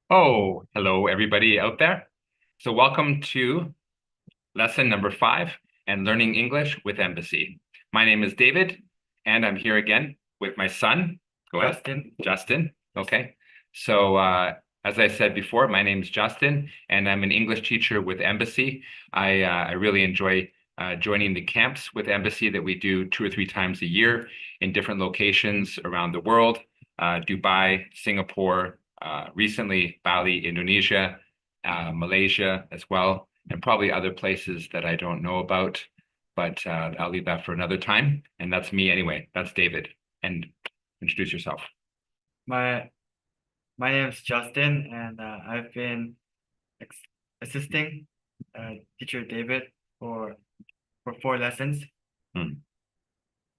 Oh, hello, everybody out there. So, welcome to lesson number 5 and learning English with Embassy. My name is David, and I'm here again with my son. Go ahead, Justin. Justin. Okay. So, as I said before, my name is Justin, and I'm an English teacher with Embassy. I really enjoy joining the camps with Embassy that we do 2 or 3 times a year in different locations around the world, Dubai, Singapore, recently Bali, Indonesia, Malaysia as well, and probably other places that I don't know about, but I'll leave that for another time. And that's me anyway. That's David. And introduce yourself. My my name is Justin, and I've been ex assisting teacher David for 4 lessons. Hmm.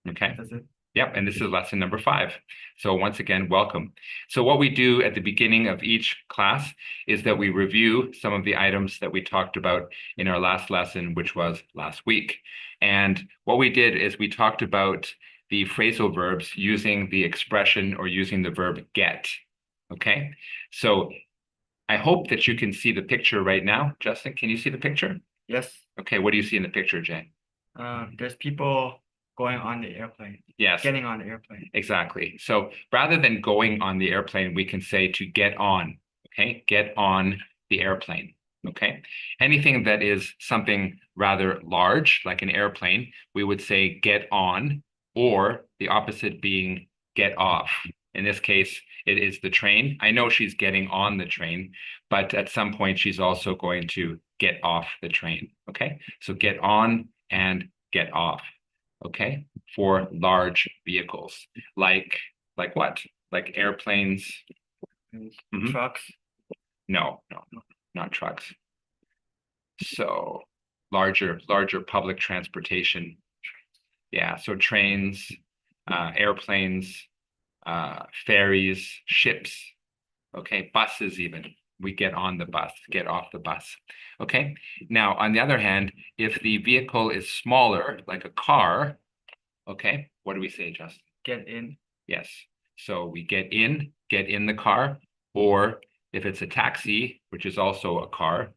Okay. That's it. Yep, and this is lesson number 5. So once again, welcome. So what we do at the beginning of each class is that we review some of the items that we talked about in our last lesson, which was last week. And what we did is we talked about the phrasal verbs using the expression or using the verb get. Okay, so I hope that you can see the picture right now. Justin, can you see the picture? Yes. Okay, what do you see in the picture, Jane? There's people going on the airplane, Yes. getting on the airplane. Exactly. So rather than going on the airplane, we can say to get on. Okay. Get on the airplane. Okay. Anything that is something rather large, like an airplane, we would say get on, or the opposite being get off. In this case, it is the train. I know she's getting on the train, but at some point she's also going to get off the train. Okay. So get on and get off. Okay, for large vehicles, like what? Like airplanes? And Mhm. trucks. No, no, no, not trucks. So larger public transportation. Yeah, so trains, airplanes, ferries, ships. Okay, buses even. We get on the bus, get off the bus. Okay. Now, on the other hand, if the vehicle is smaller, like a car, okay, what do we say, Justin? Get in. Yes. So we get in the car, or if it's a taxi, which is also a car,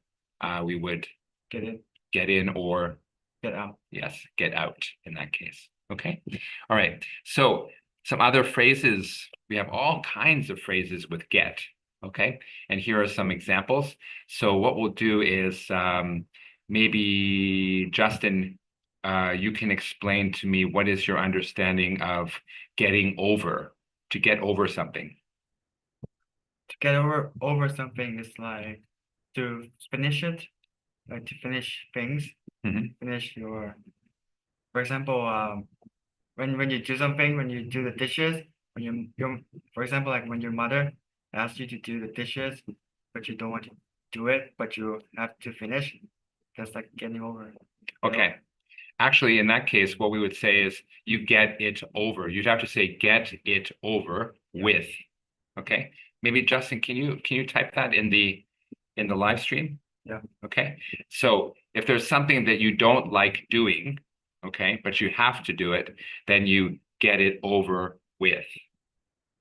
we would Get in. get in or, Get out. yes, get out in that case. Okay. All right. So some other phrases. We have all kinds of phrases with get. Okay. And here are some examples. So what we'll do is maybe Justin, you can explain to me what is your understanding of getting over, to get over something. To get over something is like to finish it, like to finish things, Mhm. finish your. For example, when you do something, when you do the dishes, when for example, like when your mother asks you to do the dishes, but you don't want to do it, but you have to finish, that's like getting over it. Okay. Actually, in that case, what we would say is you get it over. You'd have to say get it over Yeah. with. Okay. Maybe Justin, can you type that in the live stream? Yeah. Okay. So if there's something that you don't like doing, okay, but you have to do it, then you get it over with.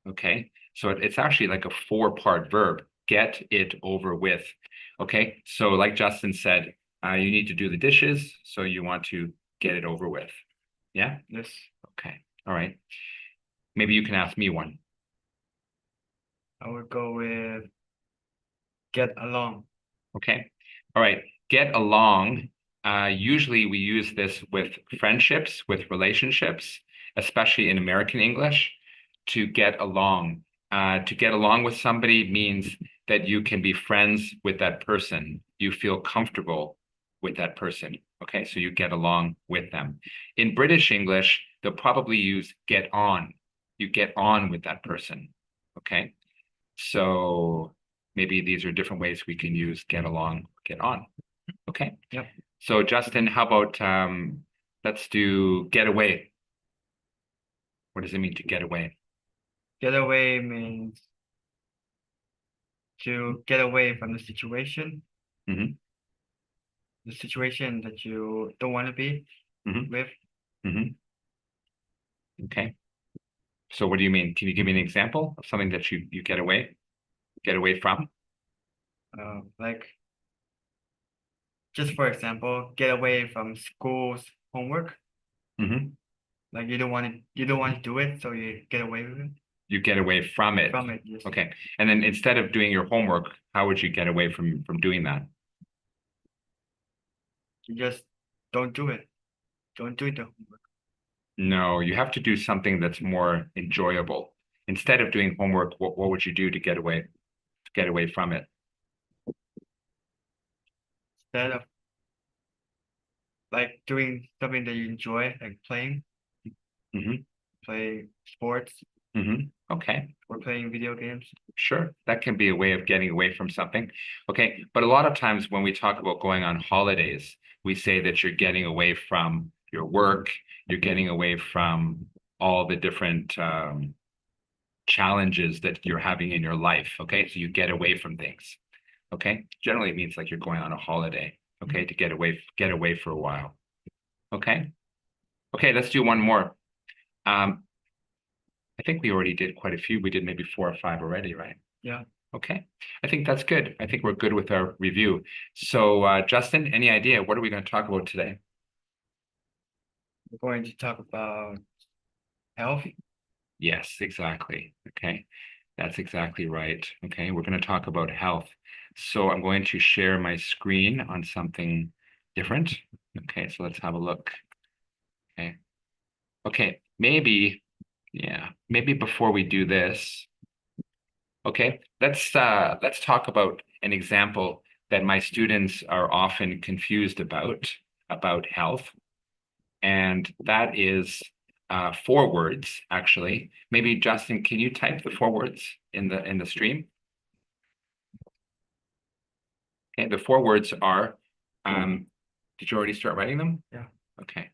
Okay. So it's actually like a 4-part verb. Get it over with. Okay. So like Justin said, you need to do the dishes, so you want to get it over with. Yeah. Yes. Okay. All right. Maybe you can ask me one. I would go with get along. Okay. All right. Get along. Usually we use this with friendships, with relationships, especially in American English, to get along. To get along with somebody means that you can be friends with that person. You feel comfortable with that person. Okay. So you get along with them. In British English, they'll probably use get on. You get on with that person. Okay. So maybe these are different ways we can use get along, get on. Okay. Yep. So Justin, how about let's do get away. What does it mean to get away? Get away means to get away from Hmm. the situation that you don't want to be Hmm. with. Hmm. Okay. So what do you mean? Can you give me an example of something that you get away from? like just for example, get away from school's homework. Hmm. Like you don't want to do it, so you get away with it You get away from it. from it. Yes. Okay. And then instead of doing your homework, how would you get away from doing that? You just don't do it. Don't do the homework. No, you have to do something that's more enjoyable. Instead of doing homework, what would you do to get away from it? Instead of like doing something that you enjoy, like playing, Hmm. play sports Okay, or playing video games. sure. That can be a way of getting away from something. Okay, but a lot of times when we talk about going on holidays, we say that you're getting away from your work, you're getting away from all the different challenges that you're having in your life. Okay, so you get away from things. Okay, generally it means like you're going on a holiday. Okay, to get away for a while. Okay, okay, let's do one more. I think we already did quite a few. We did maybe 4 or 5 already, right? Yeah. Okay, I think that's good. I think we're good with our review. So, Justin, any idea what are we going to talk about today? We're going to talk about health. Yes, exactly. Okay, that's exactly right. Okay, we're going to talk about health. So I'm going to share my screen on something different. Okay, so let's have a look. Okay. Okay, maybe, yeah, maybe before we do this, okay, let's talk about an example that my students are often confused about health. And that is 4 words, actually. Maybe Justin, can you type the 4 words in the stream? Okay, the 4 words are did you already start writing them? Yeah. Okay.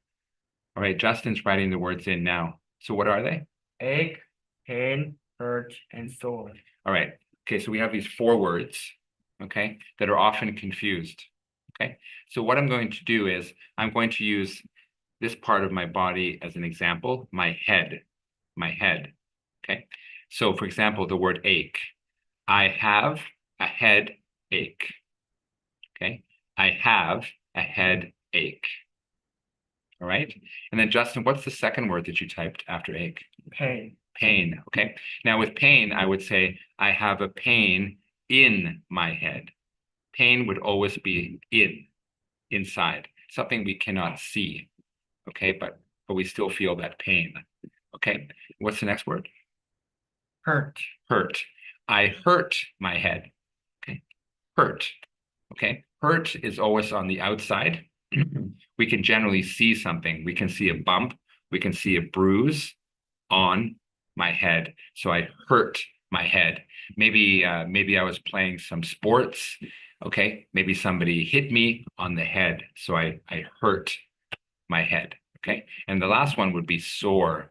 All right, Justin's writing the words in now. So what are they? Ache, pain, hurt, and sore. All right. Okay, so we have these 4 words, okay, that are often confused. Okay. So what I'm going to do is I'm going to use this part of my body as an example, my head. My head. Okay. So for example, the word ache. I have a headache. Okay. I have a headache. All right. And then Justin, what's the second word that you typed after ache? Pain. Pain. Okay. Now with pain, I would say I have a pain in my head. Pain would always be inside, something we cannot see. Okay, but we still feel that pain. Okay. What's the next word? Hurt. Hurt. I hurt my head. Okay. Hurt. Okay. Hurt is always on the outside. We can generally see something. We can see a bump. We can see a bruise on my head. So I hurt my head. Maybe maybe I was playing some sports. Okay. Maybe somebody hit me on the head. So I hurt my head. Okay. And the last one would be sore.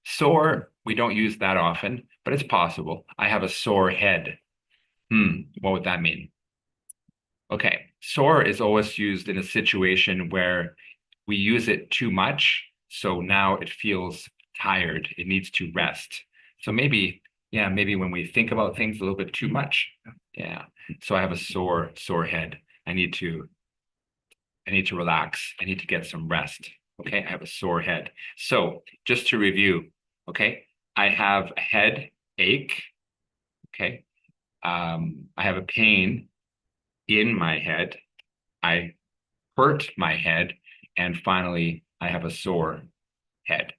Sore, we don't use that often, but it's possible. I have a sore head. What would that mean? Okay. Sore is always used in a situation where we use it too much. So now it feels tired. It needs to rest. So maybe, yeah, maybe when we think about things a little bit too much. Yeah. So I have a sore head. I need to relax. I need to get some rest. Okay. I have a sore head. So just to review, okay, I have a headache. Okay. I have a pain in my head. I hurt my head. And finally, I have a sore head.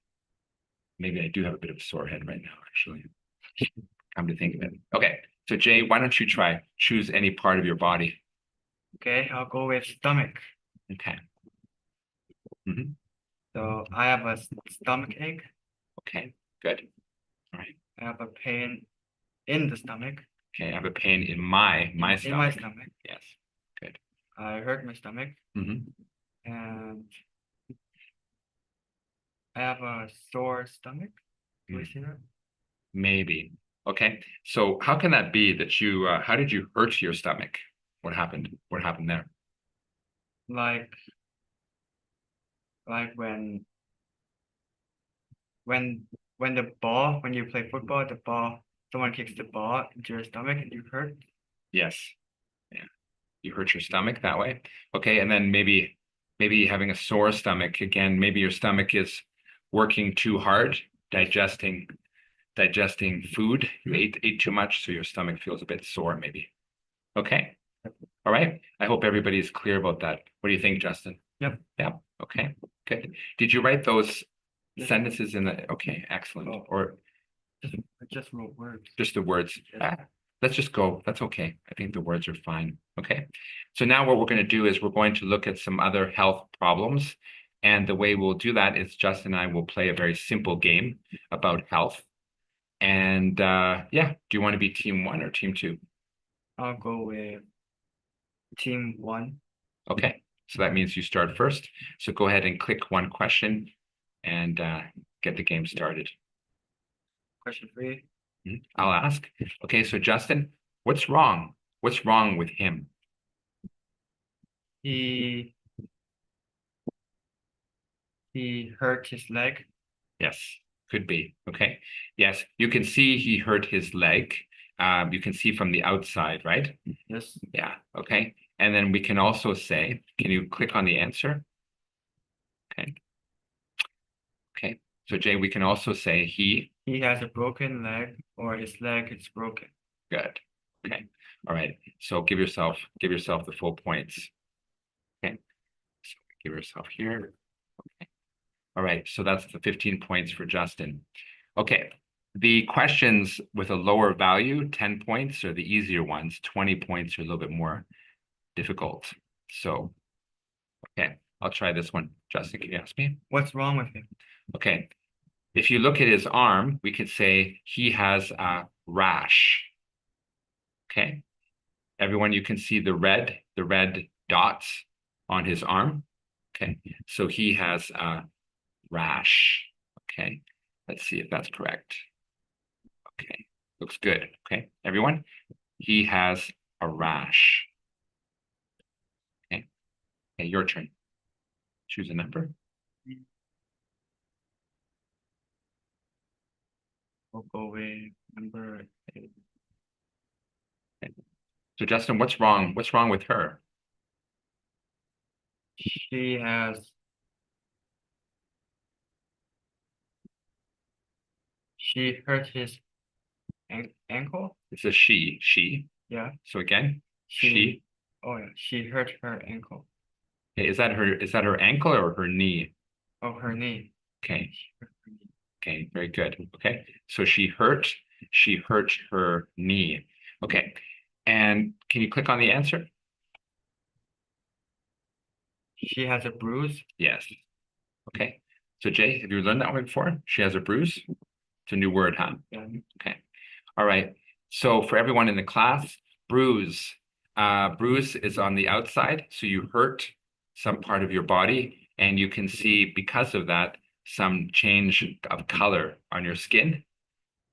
Maybe I do have a bit of a sore head right now, actually. Come to think of it. Okay. So Jay, why don't you try choose any part of your body? Okay, I'll go with stomach. Okay. So I have a stomach ache. Okay. Good. All right. I have a pain in the stomach. Okay. I have a pain in my In my stomach. stomach. Yes. Good. I hurt my stomach. Mm-hmm. And I have a sore stomach. Do you see that? Maybe. Okay. So how can that be that you how did you hurt your stomach? What happened? What happened there? Like when when you play football, someone kicks the ball into your stomach and you hurt. Yes. You hurt your stomach that way. Okay, and then maybe having a sore stomach again. Maybe your stomach is working too hard, digesting food. You ate too much, so your stomach feels a bit sore. Maybe. Okay. All right. I hope everybody's clear about that. What do you think, Justin? Yep. Yeah. Okay. Good. Did you write those Yes. sentences in the? Okay. Excellent. Oh. Or Just wrote words. just the words? Yes. Let's just go. That's okay. I think the words are fine. Okay. So now what we're going to do is we're going to look at some other health problems. And the way we'll do that is Justin and I will play a very simple game about health. And yeah, do you want to be team 1 or team 2? I'll go with team 1. Okay. So that means you start first. So go ahead and click one question and get the game started. Question 3. I'll ask. Okay, so Justin, what's wrong? What's wrong with him? He hurt his leg. Yes, could be. Okay. Yes, you can see he hurt his leg. You can see from the outside, right? Yes. Yeah. Okay. And then we can also say, can you click on the answer? Okay. Okay. So Jay, we can also say he. He has a broken leg, or his leg is broken. Good. Okay. All right. So give yourself the full points. Okay. So give yourself here. Okay. All right. So that's the 15 points for Justin. Okay. The questions with a lower value, 10 points, are the easier ones. 20 points are a little bit more difficult. So, okay, I'll try this one. Justin, can you ask me? What's wrong with him? Okay. If you look at his arm, we could say he has a rash. Okay. Everyone, you can see the red dots on his arm. Okay. So he has a rash. Okay. Let's see if that's correct. Okay. Looks good. Okay. Everyone, he has a rash. Okay. Okay, your turn. Choose a number. We'll go with number 8. Okay. So Justin, what's wrong? What's wrong with her? She hurt his ankle. It's a she. Yeah. So again, she. Oh yeah, she hurt her ankle. Okay, is that her ankle or her knee? Oh, her knee. Okay. She hurt her knee. Okay, very good. Okay. So she hurt her knee. Okay. And can you click on the answer? She has a bruise. Yes. Okay. So Jay, have you learned that one before? She has a bruise? It's a new word, huh? Yeah. Okay. All right. So for everyone in the class, bruise. Bruise is on the outside. So you hurt some part of your body. And you can see, because of that, some change of color on your skin.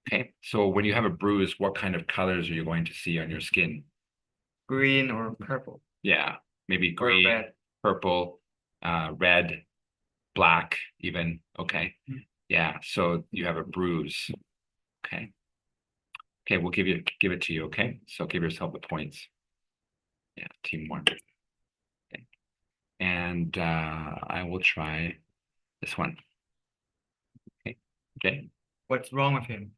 Okay. So when you have a bruise, what kind of colors are you going to see on your skin? Green or purple. Yeah. Maybe Or green, red. purple, red, black even. Okay. Yeah. So you have a bruise. Okay. Okay, we'll give it to you, okay? So give yourself the points. Yeah, team 1. Okay. And I will try this one. Okay. Okay. What's wrong with him?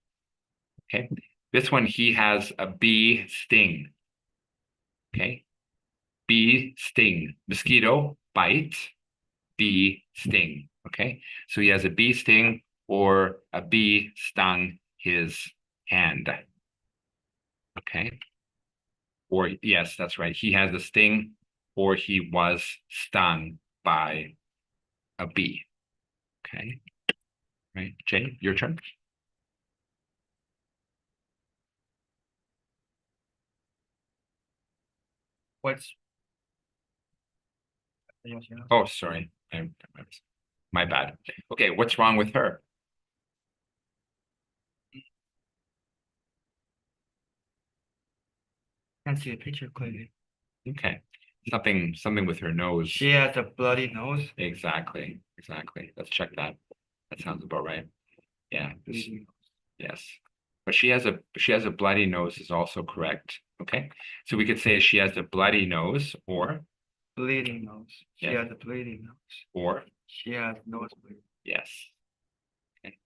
Okay. This one, he has a bee sting. Okay. Bee sting. Mosquito bite. Bee sting. Okay. So he has a bee sting, or a bee stung his hand. Okay. Or yes, that's right. He has a sting, or he was stung by a bee. Okay. Right. Jay, your turn. Oh, sorry. My bad. Okay, what's wrong with her? Can't see the picture clearly. Okay. Something with her nose. She has a bloody nose. Exactly. Let's check that. That sounds about right. Yeah. Yes. but she has a bloody nose is also correct. Okay, so we could say she has a bloody nose, or Bleeding nose. She Yes. has a bleeding nose. or She has nosebleed. yes. Okay.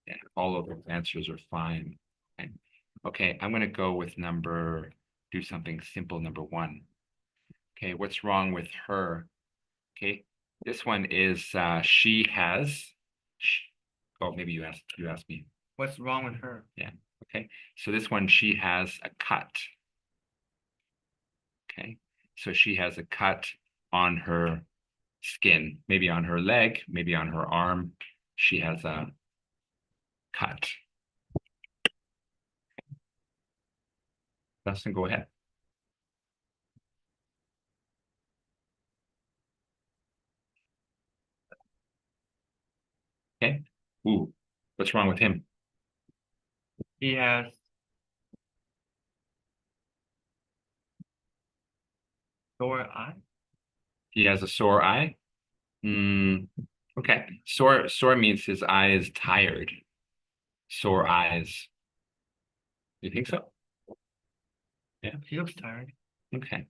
Yeah, all of those answers are fine. Okay. Okay, I'm gonna go with do something simple, number one. Okay, what's wrong with her? Okay, this one is she has. sh- Oh, maybe you asked me. What's wrong with her? Yeah. Okay. So this one, she has a cut. Okay. So she has a cut on her skin, maybe on her leg, maybe on her arm. She has a cut. Dustin, go ahead. Okay. Ooh, what's wrong with him? He has sore eye. He has a sore eye. Hmm. Okay. Sore means his eye is tired. Sore eyes. You think so? He looks tired. Okay.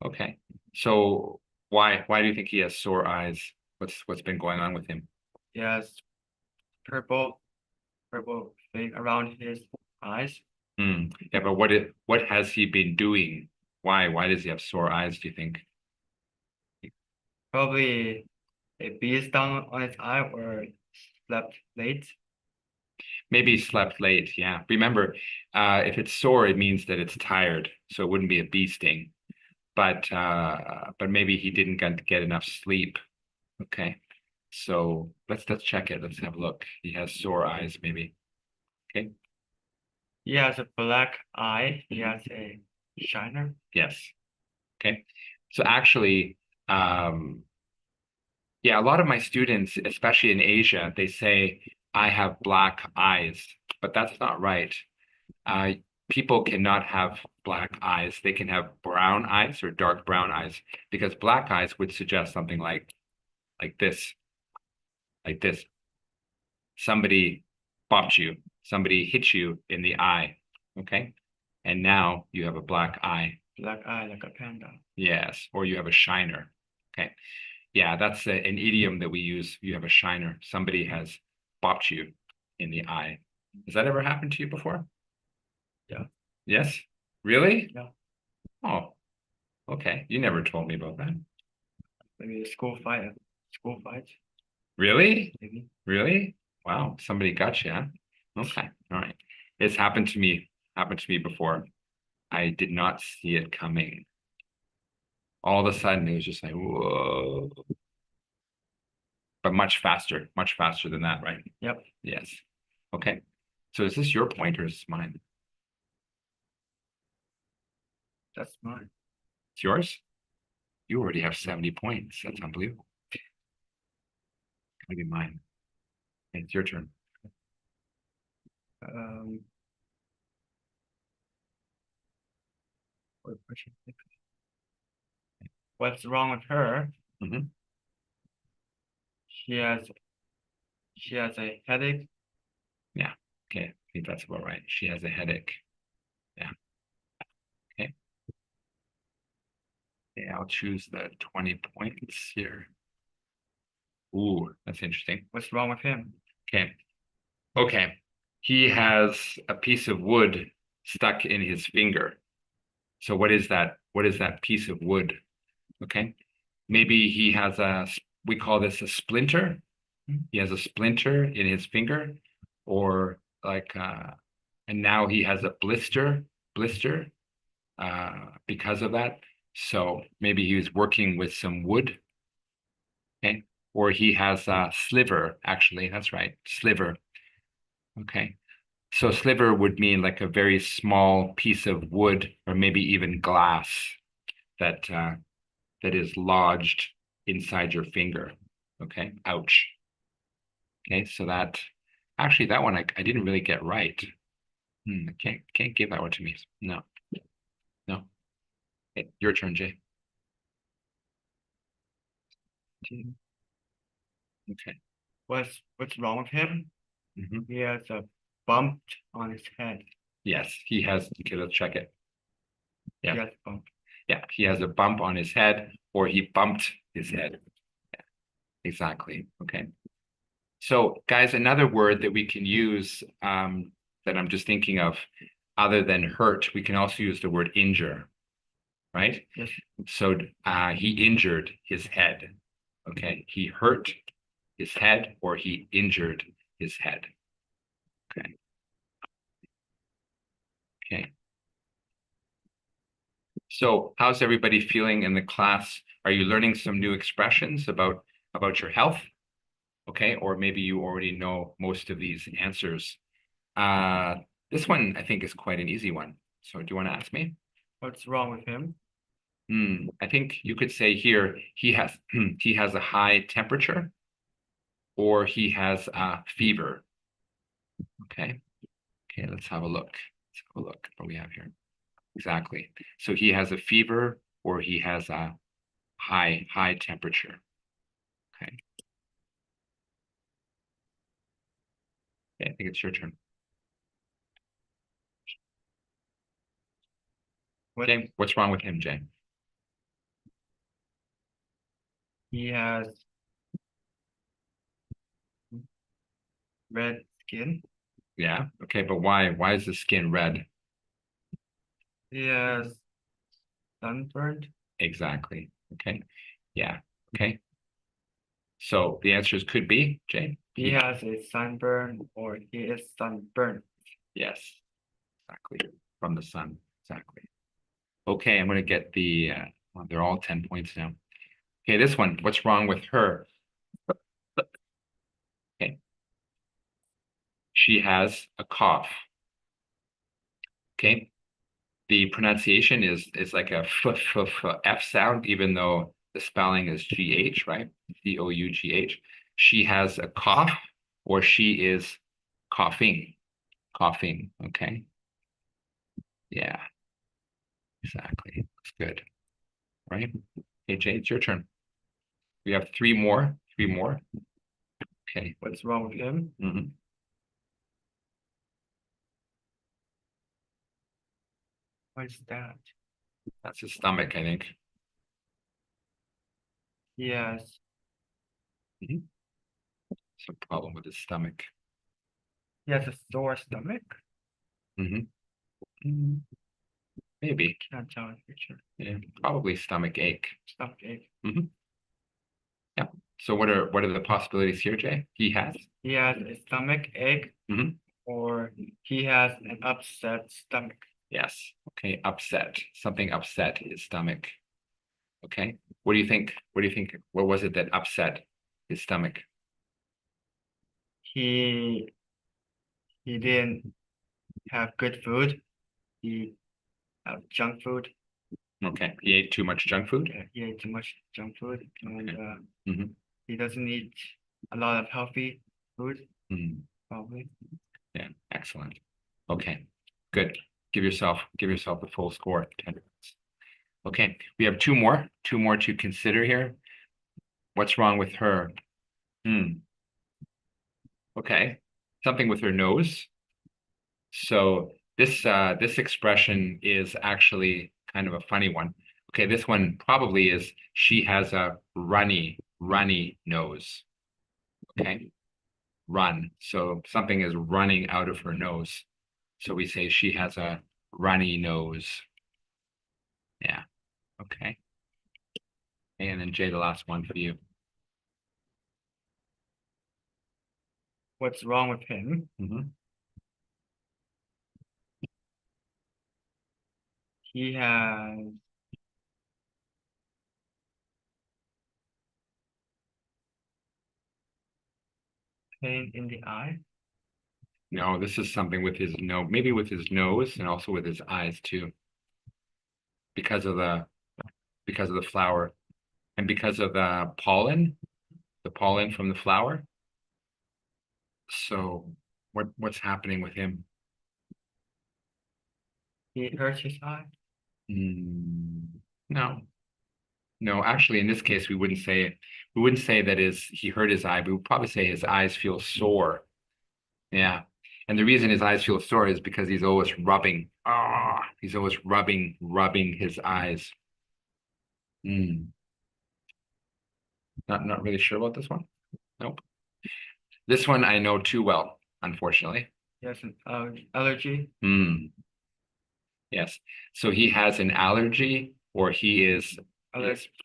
Okay. So why do you think he has sore eyes? What's been going on with him? He has purple thing around his eyes. Hmm. Yeah, but what has he been doing? Why does he have sore eyes, do you think? Probably a bee stung on his eye or slept late. Maybe he slept late. Yeah. Remember, if it's sore, it means that it's tired. So it wouldn't be a bee sting. But maybe he didn't get enough sleep. Okay. So let's check it. Let's have a look. He has sore eyes, maybe. Okay. He has a black eye. He has a shiner. Yes. Okay. So actually, yeah, a lot of my students, especially in Asia, they say I have black eyes, but that's not right. Uh, People cannot have black eyes. They can have brown eyes or dark brown eyes because black eyes would suggest something like this, like this. Somebody bopped you, somebody hit you in the eye, okay? And now you have a black eye. Black eye like a panda. Yes, or you have a shiner. Okay. Yeah, that's an idiom that we use. You have a shiner. Somebody has bopped you in the eye. Has that ever happened to you before? Yeah. Yes? Really? Yeah. Oh, okay. You never told me about that. Maybe a school fight. School fight. Really? Maybe. Really? Wow, somebody got you, huh? Okay, all right. It's happened to me before. I did not see it coming. All of a sudden, it was just like, whoa. But much faster than that, right? Yep. Yes. Okay. So is this your point or is this mine? That's mine. It's yours? You already have 70 points. That's unbelievable. Gonna be mine. Okay, it's your turn. Um. what question? What's wrong with her? Mhm. She has a headache. Yeah. Okay. I think that's about right. She has a headache. Yeah. Okay. Yeah, I'll choose the 20 points here. Ooh, that's interesting. What's wrong with him? Okay. Okay. He has a piece of wood stuck in his finger. So what is that? What is that piece of wood? Okay. Maybe he has we call this a splinter. He has a splinter in his finger, or and now he has a blister, because of that. So maybe he was working with some wood, okay? Or he has a sliver, actually, that's right, sliver, okay? So sliver would mean like a very small piece of wood or maybe even glass that that is lodged inside your finger. Okay, ouch. Okay, so that actually that one I didn't really get right. I can't give that one to me. No, no. Okay, your turn, Jay. Okay. What's wrong with him? Hmm. He has a bumped on his head. Yes, he has. Okay, let's check it. Yeah. He has bumped. Yeah, he has a bump on his head, or he bumped his head. Yeah, exactly. Okay. So, guys, another word that we can use that I'm just thinking of, other than hurt, we can also use the word injure, right? Yes. So he injured his head. Okay, he hurt his head, or he injured his head. Okay. Okay. So how's everybody feeling in the class? Are you learning some new expressions about your health? Okay, or maybe you already know most of these answers. This one I think is quite an easy one. So do you want to ask me? What's wrong with him? I think you could say here he has he has a high temperature, or he has a fever. Okay. Okay, let's have a look. Let's have a look what we have here. Exactly. So he has a fever, or he has a high temperature. Okay. Okay, I think it's your turn. What Jay, what's wrong with him, Jay? he has red skin. Yeah. Okay, but why? Why is the skin red? He has sunburned. Exactly. Okay. Yeah. Okay. So the answers could be, Jay. He has a sunburn or he is sunburned. Yes. Exactly. From the sun. Exactly. Okay, I'm gonna get the well, they're all 10 points now. Okay, this one. What's wrong with her? Okay. She has a cough. Okay. The pronunciation is like a f sound, even though the spelling is GH, right? COUGH. She has a cough, or she is coughing. Coughing. Okay. Yeah, exactly. That's good. Right? Okay, Jay, it's your turn. We have three more. Three more. Okay. What's wrong with him? What is that? That's his stomach, I think. He has Some problem with his stomach. a sore stomach. Maybe. Can't tell in the picture. Yeah, probably stomach ache. Stomach ache. Yeah. So what are the possibilities here, Jay? He has? He has a stomach ache, or he has an upset stomach. Yes. Okay. Upset. Something upset his stomach. Okay. What do you think? What do you think? What was it that upset his stomach? He didn't have good food. He had junk food. Okay. He ate too much junk food? He ate too much junk food, and Okay. he doesn't eat a lot of healthy food, Mhm. probably. Yeah. Excellent. Okay. Good. Give yourself the full score. 10 points. Okay. We have two more to consider here. What's wrong with her? Okay. Something with her nose. So this expression is actually kind of a funny one. Okay, this one probably is she has a runny nose. Okay, run. So something is running out of her nose. So we say she has a runny nose. Yeah. Okay. And then Jay, the last one for you. What's wrong with him? He has pain in the eye. No, this is something with his nose, maybe with his nose and also with his eyes too, because of the flower and because of the pollen from the flower. So what's happening with him? He hurts his eye. No. No, actually, in this case, we wouldn't say that he hurt his eye. We would probably say his eyes feel sore. Yeah. And the reason his eyes feel sore is because he's always rubbing. He's always rubbing his eyes. Not really sure about this one. Nope. This one I know too well, unfortunately. Yes, allergy. Yes. So he has an allergy, or he is.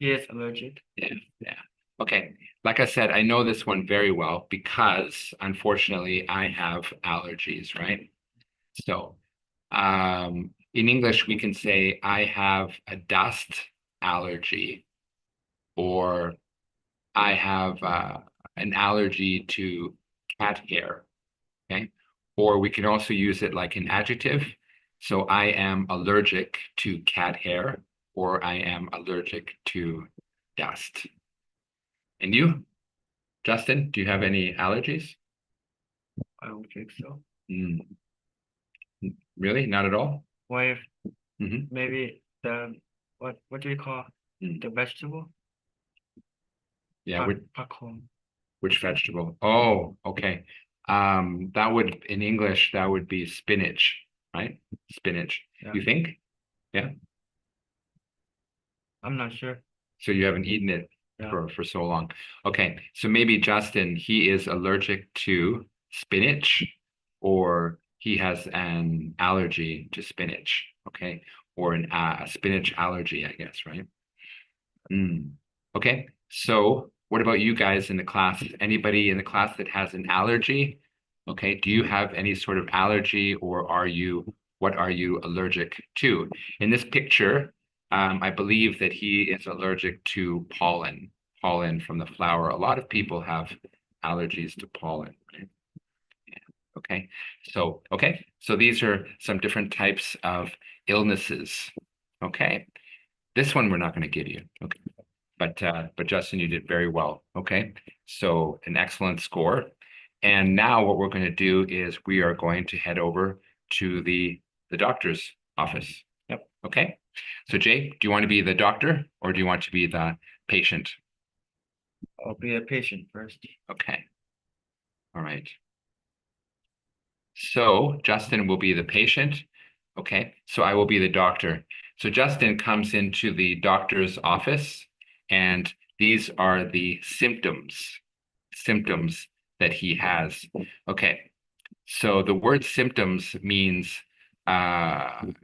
He is allergic. Yeah. Okay. Like I said, I know this one very well because unfortunately I have allergies, right? So, in English, we can say I have a dust allergy, or I have an allergy to cat hair. Okay. Or we can also use it like an adjective. So I am allergic to cat hair, or I am allergic to dust. And you, Justin, do you have any allergies? I don't think so. Really? Not at all? What if Mhm. maybe what do you call the vegetable? Yeah, Popcorn. which vegetable? Oh, okay. That would, in English, that would be spinach, right? Spinach. Yeah. You think? Yeah. I'm not sure. So you haven't eaten it Yeah. for so long. Okay. So maybe Justin, he is allergic to spinach, or he has an allergy to spinach. Okay. Or a spinach allergy, I guess, right? Okay. So what about you guys in the class? Anybody in the class that has an allergy? Okay. Do you have any sort of allergy, or what are you allergic to? In this picture, I believe that he is allergic to pollen from the flower. A lot of people have allergies to pollen, right? Okay. So these are some different types of illnesses. Okay. This one we're not going to give you. Okay. But Justin, you did very well. Okay. So an excellent score. And now what we're going to do is we are going to head over to the doctor's office. Yep. Okay. So Jay, do you want to be the doctor, or do you want to be the patient? I'll be a patient first. Okay. All right. So Justin will be the patient. Okay. So I will be the doctor. So Justin comes into the doctor's office, and these are the symptoms that he has. Okay. So the word symptoms means some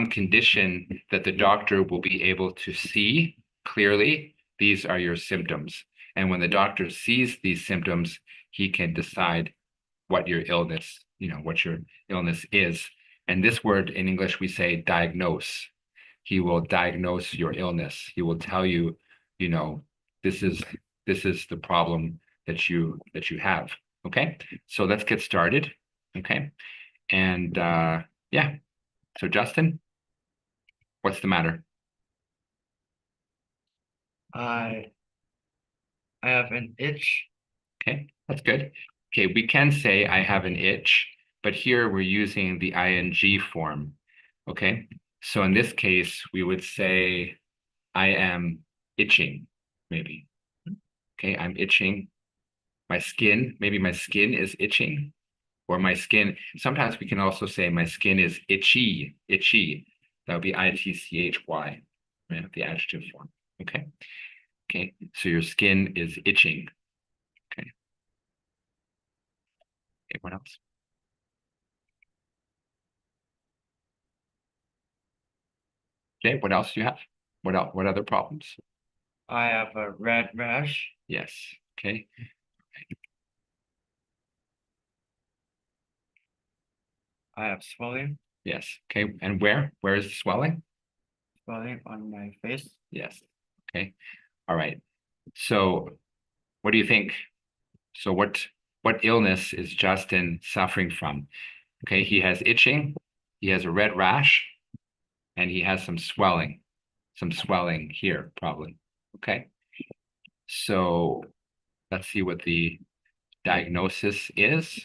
condition that the doctor will be able to see clearly. These are your symptoms. And when the doctor sees these symptoms, he can decide what your illness is. And this word in English, we say diagnose. He will diagnose your illness. He will tell you, this is the problem that you have. Okay. So let's get started. Okay. And yeah. So Justin, what's the matter? I have an itch. Okay, that's good. Okay, we can say I have an itch, but here we're using the ing form. Okay, so in this case, we would say I am itching, maybe. Okay, I'm itching. Maybe my skin is itching, or my skin. Sometimes we can also say my skin is itchy. That would be itchy, right? The adjective form. Okay. Okay, so your skin is itching. Okay. What else? Okay, what else do you have? What else? What other problems? I have a red rash. Yes. Okay. I have swelling. Yes. Okay. And where? Where is the swelling? Swelling on my face. Yes. Okay. All right. So what do you think? So what illness is Justin suffering from? Okay, he has itching, he has a red rash, and he has some swelling here, probably. Okay. So let's see what the diagnosis is.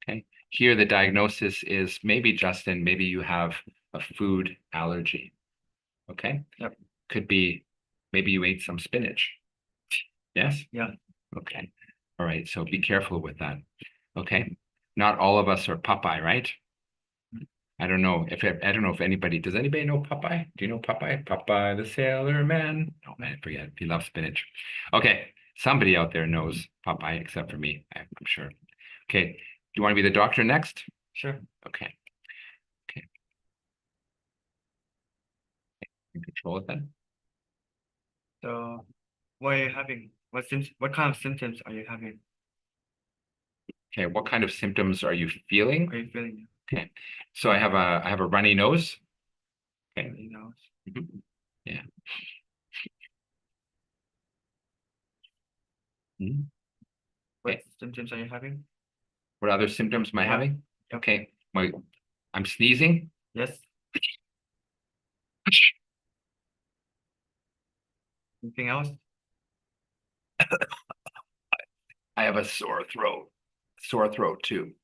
Okay. Here, the diagnosis is maybe, Justin, maybe you have a food allergy. Okay. Yep. Could be maybe you ate some spinach. Yes? Yeah. Okay. All right. So be careful with that. Okay, not all of us are Popeye, right? I don't know if anybody, does anybody know Popeye? Do you know Popeye? Popeye the Sailor Man? Oh man, I forget. He loves spinach. Okay, somebody out there knows Popeye except for me, I'm sure. Okay, do you want to be the doctor next? Sure. Okay, okay. You control it then. So, what are you having? What kind of symptoms are you having? Okay, what kind of symptoms are you feeling? Are you feeling? Okay, so I have a runny nose. Okay. You know, Mhm. Yeah. Mhm. what Okay. symptoms are you having? What other symptoms am I Yeah. having? Okay, I'm sneezing. Yes. Anything else? I have a sore throat. Sore throat too.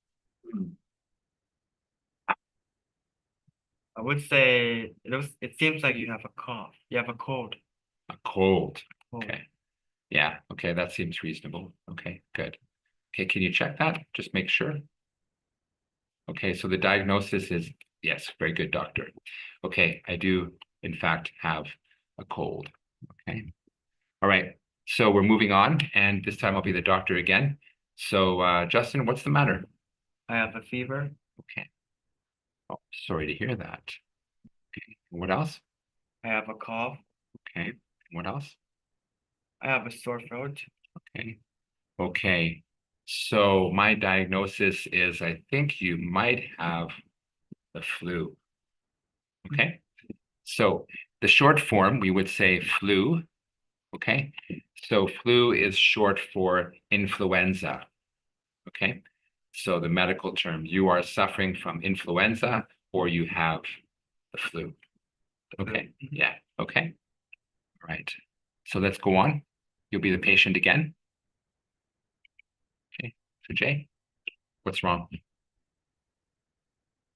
I would say it seems like you have a cough. You have a cold. A cold. Cold. Okay. Yeah. Okay. That seems reasonable. Okay. Good. Okay. Can you check that? Just make sure. Okay. So the diagnosis is yes. Very good, doctor. Okay. I do, in fact, have a cold. Okay. All right. So we're moving on, and this time I'll be the doctor again. So, Justin, what's the matter? I have a fever. Okay. Oh, sorry to hear that. Okay. What else? I have a cough. Okay. What else? I have a sore throat. Okay. Okay. So my diagnosis is I think you might have the flu. Okay. So the short form, we would say flu. Okay. So flu is short for influenza. Okay. So the medical term, you are suffering from influenza or you have the flu. Okay. Yeah. Okay. All right. So let's go on. You'll be the patient again. Okay. So Jay, what's wrong?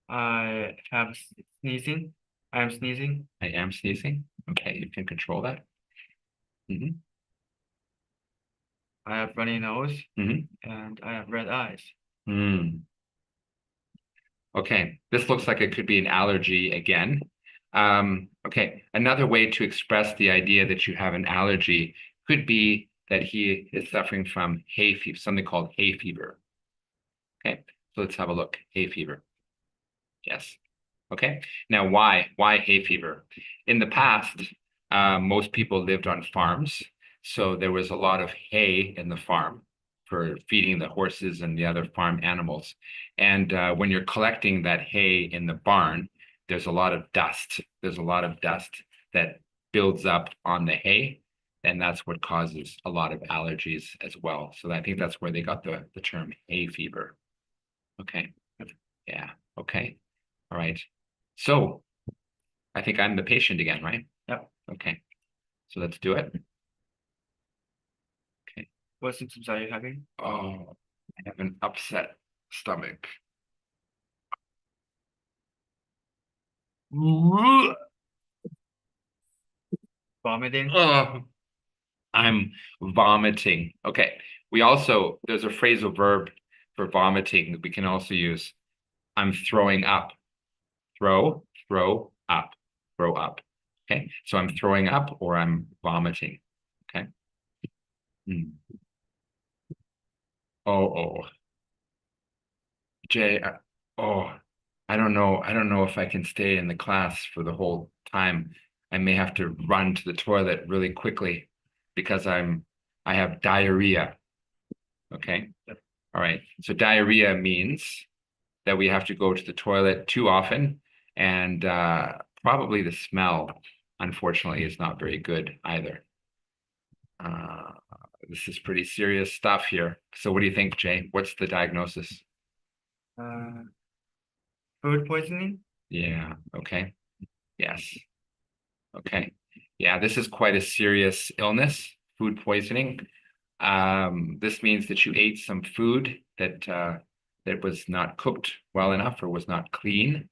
I have sneezing. I am sneezing. I am sneezing. Okay, you can control that. Hmm. I have runny nose Hmm. and I have red eyes. Mm. Okay, this looks like it could be an allergy again. Okay, another way to express the idea that you have an allergy could be that he is suffering from hay fever, something called hay fever. Okay, so let's have a look. Hay fever. Yes. Okay. Now, why hay fever? In the past, most people lived on farms, so there was a lot of hay in the farm for feeding the horses and the other farm animals. And when you're collecting that hay in the barn, there's a lot of dust. There's a lot of dust that builds up on the hay, and that's what causes a lot of allergies as well. So I think that's where they got the term hay fever. Okay. Yeah. Okay. All right. So I think I'm the patient again, right? Yep. Okay. So let's do it. Okay. What symptoms are you having? Oh, I have an upset stomach. Oh, Vomiting. I'm vomiting. Okay. There's a phrasal verb for vomiting that we can also use. I'm throwing up. Throw up, throw up. Okay. So I'm throwing up or I'm vomiting. Okay. Hmm. Oh, Jay, oh, I don't know. I don't know if I can stay in the class for the whole time. I may have to run to the toilet really quickly because I have diarrhea. Okay. All right. So diarrhea means that we have to go to the toilet too often, and probably the smell, unfortunately, is not very good either. Uh, this is pretty serious stuff here. So what do you think, Jay? What's the diagnosis? Uh, food poisoning. Yeah. Okay. Yes. Okay. Yeah, this is quite a serious illness, food poisoning. This means that you ate some food that was not cooked well enough or was not clean.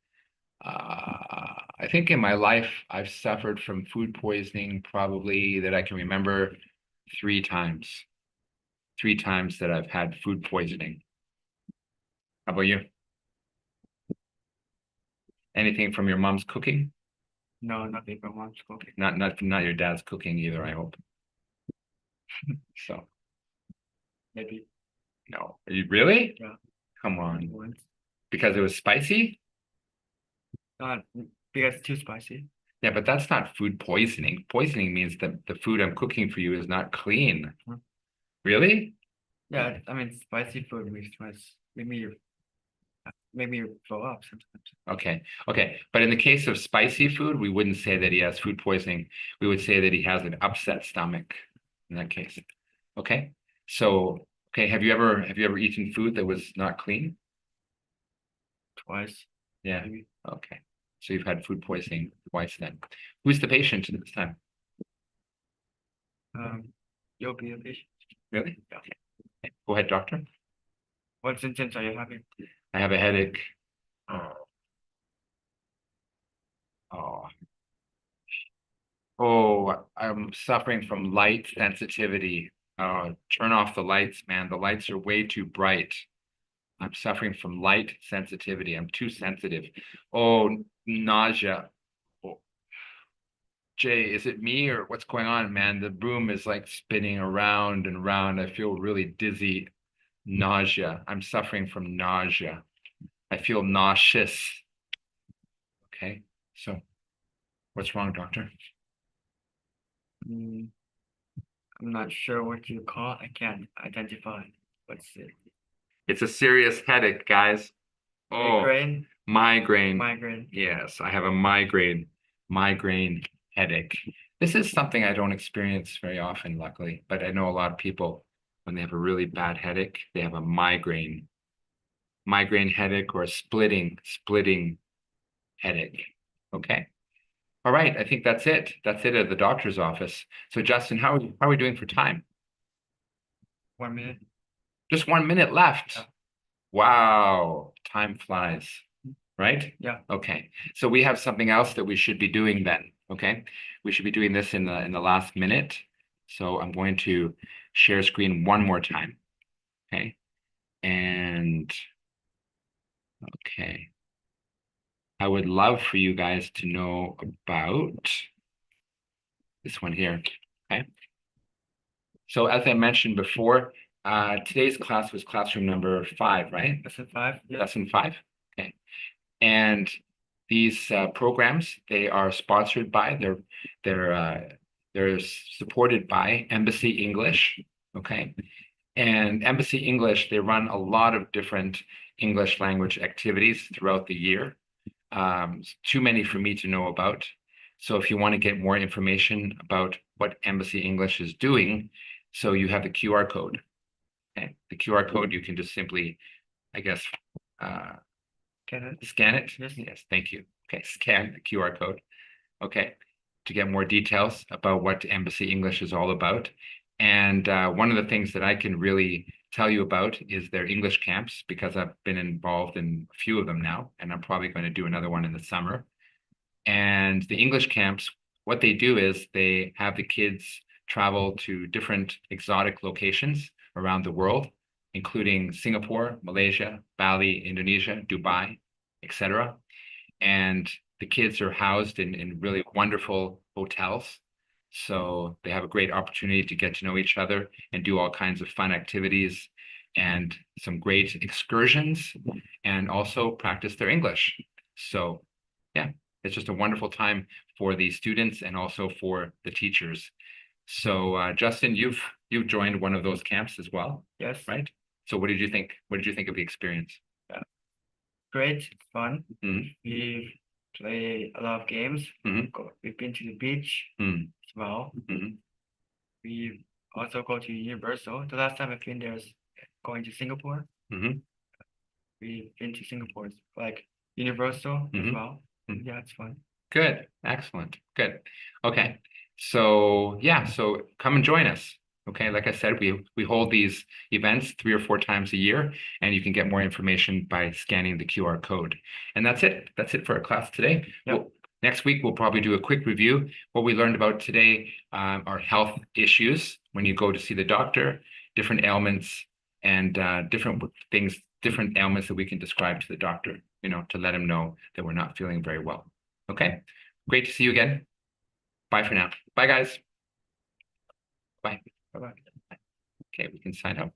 I think in my life I've suffered from food poisoning probably that I can remember 3 times. 3 times that I've had food poisoning. How about you? Anything from your mom's cooking? No, nothing from mom's cooking. Not your dad's cooking either, I hope. So, Maybe no. Are you really? Yeah. Come on. once. Because it was spicy? Not because it's too spicy. Yeah, but that's not food poisoning. Poisoning means that the food I'm cooking for you is not clean. Hmm. Really? Yeah, I mean spicy food make me throw up sometimes. Okay. Okay. But in the case of spicy food, we wouldn't say that he has food poisoning. We would say that he has an upset stomach in that case. Okay. So, okay, have you ever eaten food that was not clean? Twice, Yeah. maybe. Okay. So you've had food poisoning twice then. Who's the patient this time? You'll be a patient. Really? Yeah. Okay. Go ahead, doctor. What symptoms are you having? I have a headache. Oh. Oh, I'm suffering from light sensitivity. Turn off the lights, man. The lights are way too bright. I'm suffering from light sensitivity. I'm too sensitive. Oh, nausea. Oh, Jay, is it me or what's going on, man? The room is like spinning around and around. I feel really dizzy. Nausea. I'm suffering from nausea. I feel nauseous. Okay, so what's wrong, doctor? Mm, I'm not sure what you call it. I can't identify. What's it? It's a serious headache, guys. Oh, Migraine? migraine. Migraine. Yes, I have a migraine headache. This is something I don't experience very often, luckily, but I know a lot of people, when they have a really bad headache, they have a migraine headache or a splitting headache. Okay. All right. I think that's it. That's it at the doctor's office. So Justin, how are we doing for time? 1 minute. Just 1 minute left. Yeah. Wow. Time flies, right? Yeah. Okay. So we have something else that we should be doing then. Okay. We should be doing this in the last minute. So I'm going to share screen one more time. Okay. And okay. I would love for you guys to know about this one here. Okay. So as I mentioned before, today's class was classroom number 5, right? Lesson 5. Yeah. Lesson 5. Okay. And these programs, they are sponsored by, they're supported by Embassy English. Okay. And Embassy English, they run a lot of different English language activities throughout the year. Too many for me to know about. So if you want to get more information about what Embassy English is doing, so you have the QR code. Okay. The QR code, you can just simply, I guess, Get it? scan it. Yes. Yes, thank you. Okay, scan the QR code. Okay, to get more details about what Embassy English is all about. And one of the things that I can really tell you about is their English camps, because I've been involved in a few of them now, and I'm probably going to do another one in the summer. And the English camps, what they do is they have the kids travel to different exotic locations around the world, including Singapore, Malaysia, Bali, Indonesia, Dubai, etc. And the kids are housed in really wonderful hotels. So they have a great opportunity to get to know each other and do all kinds of fun activities and some great excursions and also practice their English. So yeah, it's just a wonderful time for the students and also for the teachers. So Justin, you've joined one of those camps as well, Yes. right? So what did you think? What did you think of the experience? Great. Fun. Mhm. We play a lot of games. Mhm. We've been to the beach Mhm. as well. Mhm. We also go to Universal. The last time I've been there is going to Singapore. Mhm. We've been to Singapore, like Universal as Mhm. well. Mhm. Yeah, it's fun. Good. Excellent. Good. Okay. So yeah, so come and join us. Okay. Like I said, we hold these events 3 or 4 times a year, and you can get more information by scanning the QR code. And that's it. That's it for our class today. Yep. Next week, we'll probably do a quick review. What we learned about today are health issues when you go to see the doctor, different ailments, and different things different ailments that we can describe to the doctor, to let him know that we're not feeling very well. Okay, great to see you again. Bye for now. Bye, guys. Bye. Bye-bye. Okay, we can sign up.